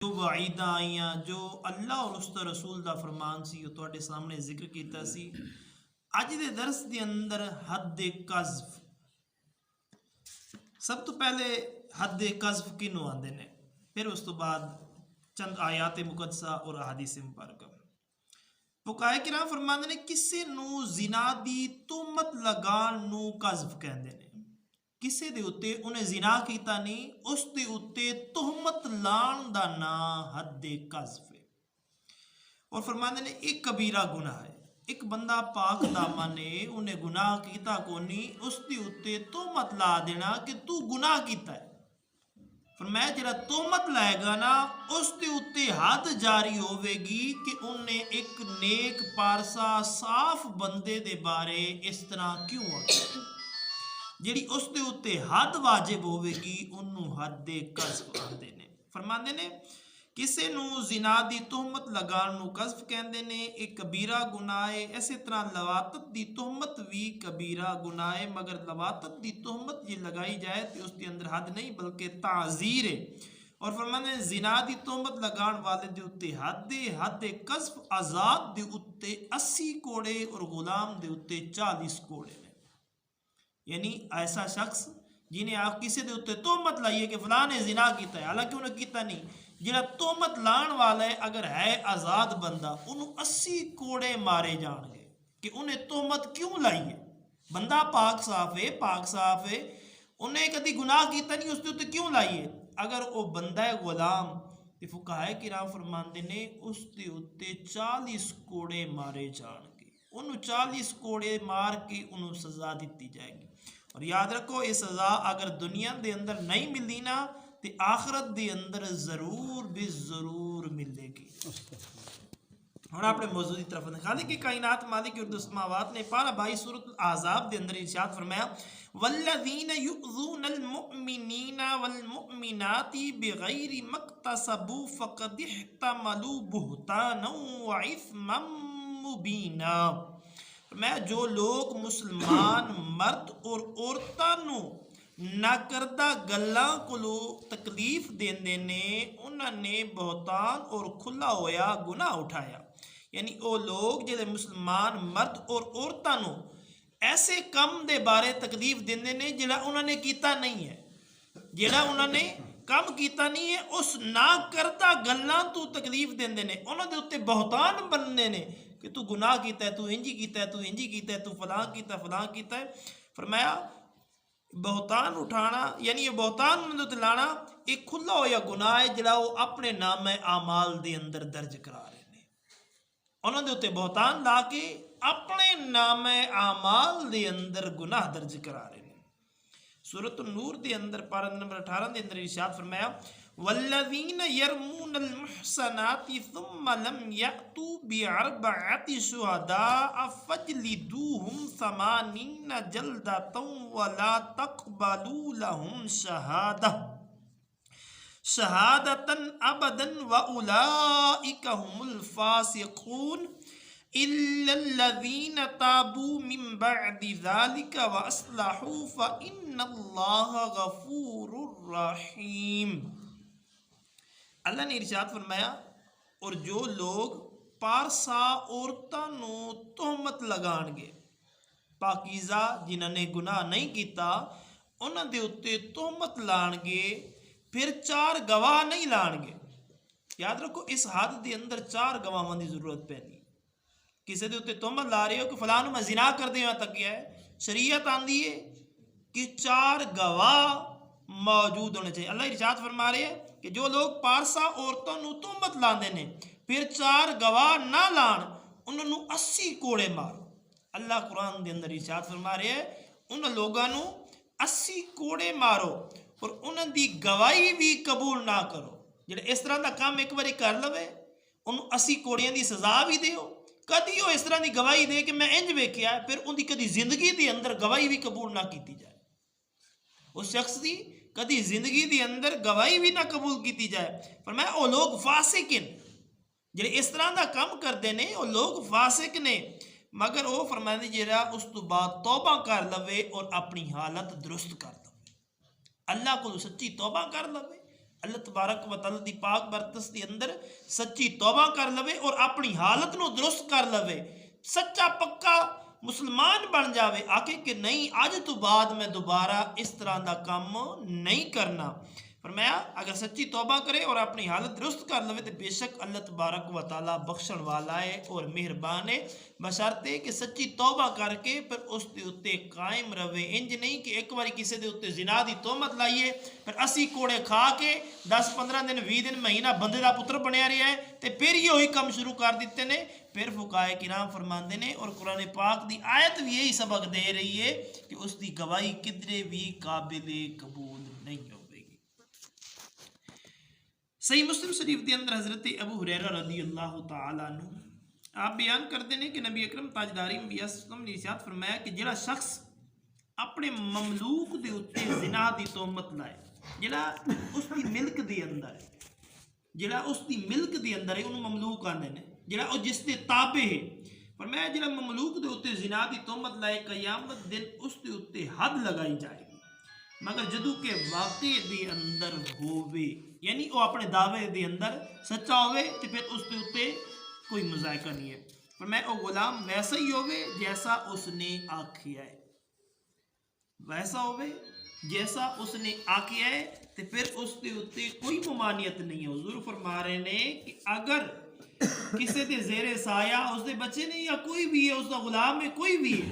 جو وعیداں آئیاں جو اللہ اور اس دا رسول دا فرمان سی وہ تواڈے سامنے ذکر کیتا سی۔ اج دے درس دے اندر حد قذف، سب تو پہلے حد قذف کنوں آندے نے، پھر اس تو بعد چند آیات مقدسہ اور احادیث مبارکہ۔ فقہائے کرام فرماندے نے کسے نو زنا دی تہمت لگان نو قذف کہندے نے۔ کسے دے اتے انہیں زنا کیتا نہیں، اس دے اتے تہمت لان دا نام حد قذف ہے۔ اور فرماندے نے ایک کبیرہ گناہ ہے، ایک بندہ پاک دامن ہے، انہیں گناہ کیتا کونی، اس دے اتے تہمت لا دینا کہ تو گناہ کیتا ہے۔ فرمایا جڑا تہمت لائے گا نا اس دے اتے حد جاری ہوئے گی کہ انہیں ایک نیک پارسا صاف بندے دے بارے اس طرح کیوں آتا جیڑی اس دے اتے حد واجب ہوئے گی انہوں حد قذف آندے نے۔ فرماندے نے کسے نو زنا دی تہمت لگان نو قذف کہندے نے، ایک کبیرہ گناہ ہے۔ اسی طرح لواطت دی تہمت بھی کبیرہ گناہ ہے، مگر لواطت دی تہمت یہ لگائی جائے تو اس دے اندر حد نہیں بلکہ تعزیر ہے۔ اور فرماندے نے زنا دی تہمت لگان والے دے اتے حد قذف آزاد دے اتے 80 کوڑے اور غلام دے اتے 40 کوڑے نے۔ یعنی ایسا شخص جنہیں آپ کسی دے اتے تہمت لائیے کہ فلاں نے زنا کیتا ہے، حالانکہ انہیں کیتا نہیں، جنہاں تہمت لان والا ہے اگر ہے آزاد بندہ انہوں 80 کوڑے مارے جان گے کہ انہیں تہمت کیوں لائیے۔ بندہ پاک صاف ہے، انہیں کدی گناہ کیتا نہیں، اس دے اتے کیوں لائیے۔ اگر وہ بندہ غلام تے فقہائے کرام فرماندے نے اس دے اتے 40 کوڑے مارے جان گے، انہوں 40 کوڑے مار کے انہوں سزا دیتی جائے گی۔ اور یاد رکھو یہ سزا اگر دنیا دے اندر نہیں ملدی نا تے آخرت دے اندر ضرور بھی ضرور ملے گی۔ اور اپنے موضوع کی طرف خالق کائنات مالک ارض السماوات نے پارہ 22 سورۃ الاحزاب دے اندر ارشاد فرمایا والذین یؤذون المؤمنین والمؤمنات بغیر ما اکتسبوا فقد احتملوا بہتانا واثما مبینا۔ میں جو لوگ مسلمان مرد اور عورتوں نہ کردہ گلاں کو تکلیف دیندے نے انہوں نے بہتان اور کھلا ہویا گناہ اٹھایا۔ یعنی وہ لوگ جڑے مسلمان مرد اور عورتوں ایسے کم دے بارے تکلیف دیندے نے جڑا انہوں نے کیتا نہیں ہے، جڑا انہوں نے کم کیتا نہیں ہے اس نہ کردہ گلاں تو تکلیف دیندے نے، انہوں دے اتے بہتان بننے نے کہ تو گناہ کیتا ہے، تو انجی کیتا ہے، تو انجی کیتا ہے، تو فلاں کیتا ہے۔ فرمایا بہتان اٹھانا یعنی یہ بہتان مندت لانا ایک کھلا ہویا گناہ ہے جڑا وہ اپنے نام اعمال دے اندر درج کرا رہے ہیں۔ انہوں نے اتے بہتان لا کے اپنے نام اعمال دے اندر گناہ درج کرا رہے ہیں۔ سورۃ النور دے اندر پارہ نمبر 18 دے اندر ارشاد فرمایا والذین یرمون المحصنات ثم لم یأتوا بأربعة شہداء فاجلدوہم 80 جلدۃ ولا تقبلوا لهم شہادۃ ابدا واولئک هم الفاسقون الا الذین تابوا من بعد ذلك واصلحوا فإن اللہ غفور رحیم۔ اللہ نے ارشاد فرمایا اور جو لوگ پارسا عورتوں تہمت لگان گے، پاکیزہ جنہوں نے گناہ نہیں کیتا انہوں دے اتے تہمت لان گے، پھر 4 گواہ نہیں لان گے۔ یاد رکھو اس حد دے اندر 4 گواہاں دی ضرورت پہنی۔ کسی دے اتے تہمت لا رہے ہو کہ فلاں میں زنا کر دے تک گیا ہے، شریعت آندی ہے کہ 4 گواہ موجود ہونے چاہیے۔ اللہ ارشاد فرما رہے ہیں کہ جو لوگ پارسا عورتوں تہمت لاندے نے پھر 4 گواہ نہ لان انہوں 80 کوڑے مارو۔ اللہ قرآن دے اندر ارشاد فرما رہے ہیں ان لوگوں 80 کوڑے مارو اور انہوں دی گواہی بھی قبول نہ کرو۔ جڑے اس طرح دا کام ایک باری کر لوے انہوں 80 کوڑیاں دی سزا بھی دیو، کدی وہ اس طرح دی گواہی دے کہ میں انج ویکھیا ہے، پھر ان دی کدی زندگی دے اندر گواہی بھی قبول نہ کیتی جائے، اس شخص دی کدی زندگی دے اندر گواہی بھی نہ قبول کیتی جائے۔ فرمایا وہ لوگ فاسق ہیں جڑے اس طرح دا کام کردے نے، وہ لوگ فاسق نے، مگر وہ فرمایا جڑا اس تو بعد توبہ کر لوے اور اپنی حالت درست کر لوے، اللہ کو سچی توبہ کر لوے اللہ تبارک و تعالی دی پاک برکت دے اندر سچی توبہ کر لوے اور اپنی حالت نو درست کر لوے، سچا پکا مسلمان بن جاوے، آکے کہ نہیں آج تو بعد میں دوبارہ اس طرح دا کام نہیں کرنا۔ فرمایا اگر سچی توبہ کرے اور اپنی حالت درست کر لوے تو بے شک اللہ تبارک و تعالی بخشن والا ہے اور مہربان ہے، بشرطے کہ سچی توبہ کر کے پھر اس دے اتے قائم رہے۔ انج نہیں کہ ایک باری کسی دے اتے زنا دی تہمت لائیے پھر 80 کوڑے کھا کے 10-15 دن 20 دن مہینہ بندے دا پتر بنیا رہا ہے تے پھر یہ ہوئی کم شروع کر دیتے نے۔ پھر فقہائے کرام فرماندے نے اور قرآن پاک دی آیت بھی یہی سبق دے رہی ہے کہ اس دی گواہی کدرے بھی قابل قبول نہیں ہوگی۔ صحیح مسلم شریف دے اندر حضرت ابو ہریرہ رضی اللہ تعالیٰ عنہ آپ بیان کرتے ہیں کہ نبی اکرم تاجدار انبیاء صلی اللہ علیہ وسلم نے ارشاد فرمایا کہ جڑا شخص اپنے مملوک دے اتے زنا دی تہمت لائے، جڑا اس دی ملک دے اندر ہے، جڑا اس دی ملک دے اندر ہے انہوں مملوک آندے نے، جڑا او جس دے تابع ہے، فرمایا جڑا مملوک دے اتے زنا دی تہمت لائے قیامت دن اس دے اتے حد لگائی جائے گی، مگر جدو کہ واقع دے اندر ہووے، یعنی وہ اپنے دعوے دے اندر سچا ہوئے تو پھر اس دے اتے کوئی مذائقہ نہیں ہے۔ فرمایا او غلام ویسا ہی ہوئے جیسا اس نے آکھیا ہے، ویسا ہوئے جیسا اس نے آکھیا ہے تو پھر اس دے اتے کوئی ممانعت نہیں ہے۔ حضور فرما رہے ہیں کہ اگر کسی دے زیر سایہ اس دے بچے نے یا کوئی بھی ہے، اس دا غلام ہے، کوئی بھی ہے،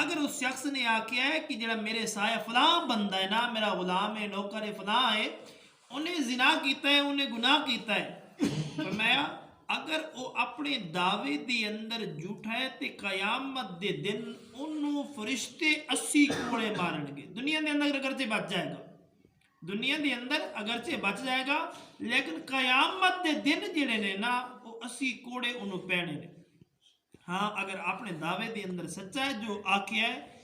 اگر اس شخص نے آکھیا ہے کہ جڑا میرے سایہ فلاں بندہ ہے نا، میرا غلام ہے، نوکر ہے، فلاں ہے، انہیں زنا کیتا ہے، انہیں گناہ کیتا ہے، فرمایا اگر وہ اپنے دعوے دے اندر جھوٹا ہے تے قیامت دے دن انہوں فرشتے 80 کوڑے مارن گے۔ دنیا دے اندر اگرچہ بچ جائے گا، دنیا دے اندر اگرچہ بچ جائے گا، لیکن قیامت دے دن جڑے نے نا وہ 80 کوڑے انہوں پینے نے۔ ہاں اگر اپنے دعوے دے اندر سچا ہے جو آکھیا ہے،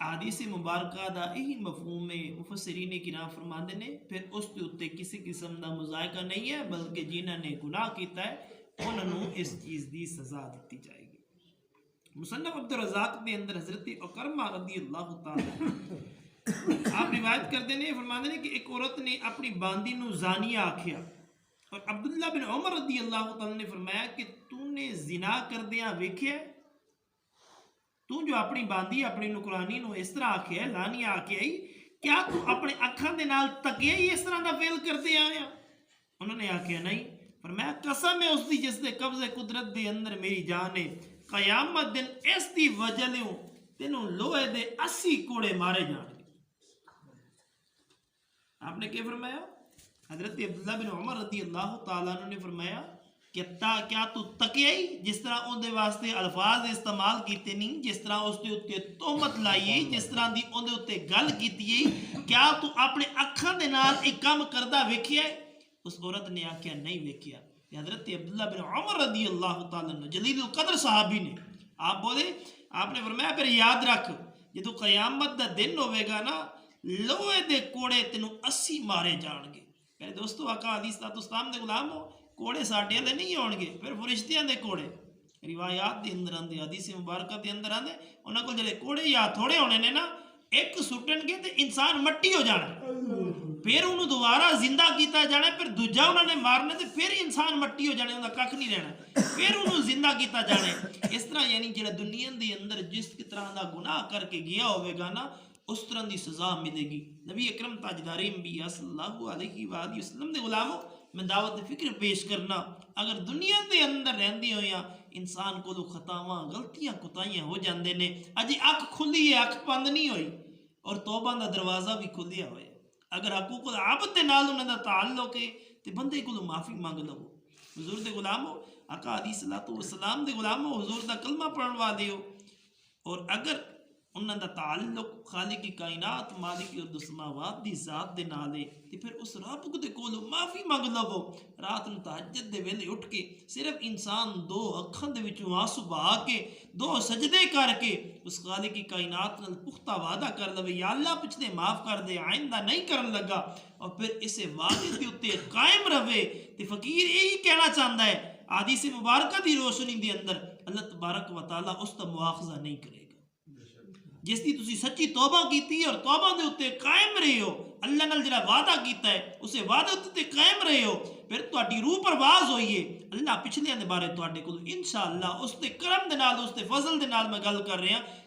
حدیث مبارکہ دا یہی مفہوم ہے، مفسرین کرام فرماندے نے پھر اس دے اتے کسی قسم دا مذائقہ نہیں ہے، بلکہ جنہاں نے گناہ کیتا ہے انہوں اس چیز دی سزا دیتی جائے گی۔ مصنف عبدالرزاق دے اندر حضرت اکرمہ رضی اللہ تعالی آپ روایت کرتے ہیں، فرماندے نے کہ ایک عورت نے اپنی باندی نو زانیہ آکھیا اور عبداللہ بن عمر رضی اللہ تعالی نے فرمایا کہ تو نے زنا کردیاں ویکھیا، تو جو اپنی باندی اپنی نکرانی نو اس طرح آکھیا ہے، لانی آکھیا ہے، کیا تو اپنے اکھاں دے نال تکیا ہی اس طرح دا فعل کرتے آیا؟ انہوں نے آکھیا نہیں، فرمایا قسم ہے اس دی جس دے قبض قدرت دے اندر میری جان ہے، قیامت دن اس دی وجہ لیوں تینوں لوہے دے 80 کوڑے مارے جان گے۔ آپ نے کیا فرمایا؟ حضرت عبداللہ بن عمر رضی اللہ تعالیٰ عنہ نے فرمایا کہ کیا تو تکیا ہی جس طرح ان دے واسطے الفاظ استعمال کیتے نہیں، جس طرح اس دے اتے تہمت لائیے، جس طرح دی ان دے اتے گل کیتی ہے، کیا تو اپنے اکھاں دے نال ایک کام کردہ ویکھیا ہے؟ اس عورت نے آکھیا نہیں ویکھیا۔ حضرت عبداللہ بن عمر رضی اللہ تعالیٰ عنہ جلیل القدر صحابی نے آپ بولے، آپ نے فرمایا پھر یاد رکھ جدو قیامت دا دن ہوئے گا نا، لوہے دے کوڑے تینوں 80 مارے جان گے۔ میرے دوستو آقا حدیث اسلام دے غلام ہو، کوڑے ساڑھے دے نہیں ہون گے، پھر فرشتیاں دے کوڑے روایات دے اندر آندے، حدیث مبارکہ دے اندر آندے، انہاں کو جڑے کوڑے یا تھوڑے ہونے نے نا، ایک سٹن گے تے انسان مٹی ہو جانا ہے، پھر انہوں دوبارہ زندہ کیتا جانا ہے، پھر دوجہ انہوں نے مارنا ہے، پھر انسان مٹی ہو جانا ہے، انہوں ککھ نہیں رہنا، پھر انہوں زندہ کیتا جانا ہے۔ اس طرح یعنی جڑا دنیا دے اندر جس طرح دا گناہ کر کے گیا ہوئے گا نا، اس طرح دی سزا ملے گی۔ نبی اکرم تاجدار انبیاء صلی اللہ علیہ وآلہ وسلم دے غلاموں میں دعوت فکر پیش کرنا، اگر دنیا دے اندر رہندی ہویاں انسان کو خطاواں غلطیاں کتائیاں ہو جاندے نے، اجی اکھ کھلی ہے، اکھ بند نہیں ہوئی اور توبہ دا دروازہ بھی کھلیا ہوئے، اگر حقوق العبد دے نال انہاں دا تعلق ہے تے بندے کو معافی مانگ لو۔ حضور دے غلاموں، آقا علیہ السلام دے غلاموں، حضور دا کلمہ پڑھن والے ہو، اور اگر انہاں دا تعلق خالق کی کائنات مالک ارض السماوات دی ذات دے نال ہے تے پھر اس رب دے کولوں معافی مانگ لو۔ رات نوں تہجد دے ویلے اٹھ کے صرف انسان دو اکھاں دے وچوں آنسو بہا کے دو سجدے کر کے اس خالق کی کائنات نال پختہ وعدہ کر لو، یا اللہ پچھلے معاف کر دے، آئندہ نہیں کرن لگا، اور پھر اسے وعدے دے اوتے قائم رہے تے فقیر یہی کہنا چاہندا ہے حدیث مبارکہ دی روشنی دے اندر اللہ تبارک و تعالی اس دا مواخذہ نہیں کرے گا۔ ਜਿਸ ਦੀ ਤੁਸੀਂ ਸੱਚੀ ਤੌਬਾ ਕੀਤੀ ਔਰ ਤੌਬਾ ਦੇ ਉੱਤੇ ਕਾਇਮ ਰਹੇ ਹੋ, ਅੱਲਾ ਨਾਲ ਜਿਹੜਾ ਵਾਅਦਾ ਕੀਤਾ ਹੈ ਉਸੇ ਵਾਅਦੇ ਉੱਤੇ ਕਾਇਮ ਰਹੇ ਹੋ, ਫਿਰ ਤੁਹਾਡੀ ਰੂਹ ਪਰਵਾਜ਼ ਹੋਈ ਹੈ। ਅੱਲਾ ਪਿਛਲਿਆਂ ਦੇ ਬਾਰੇ ਤੁਹਾਡੇ ਕੋਲ ਇਨਸ਼ਾਅੱਲਾ ਉਸ ਦੇ ਕਰਮ ਦੇ ਨਾਲ, ਉਸ ਦੇ ਫਜ਼ਲ ਦੇ ਨਾਲ ਮੈਂ ਗੱਲ ਕਰ ਰਿਹਾ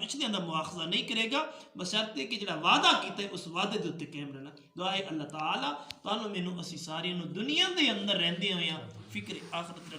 ਪਿਛਲਿਆਂ ਦਾ ਮੁਆਖਜ਼ਾ ਨਹੀਂ ਕਰੇਗਾ, ਬਸ਼ਰਤੇ ਕਿ ਜਿਹੜਾ ਵਾਅਦਾ ਕੀਤਾ ਹੈ ਉਸ ਵਾਅਦੇ ਦੇ ਉੱਤੇ ਕਾਇਮ ਰਹਿਣਾ। ਦੁਆ ਹੈ ਅੱਲਾ ਤਾਲਾ ਤੁਹਾਨੂੰ ਮੈਨੂੰ ਅਸੀਂ ਸਾਰਿਆਂ ਨੂੰ ਦੁਨੀਆ ਦੇ ਅੰਦਰ ਰਹਿੰਦੇ ਹੋਇਆਂ ਫਿਕਰ ਆਖਰਤ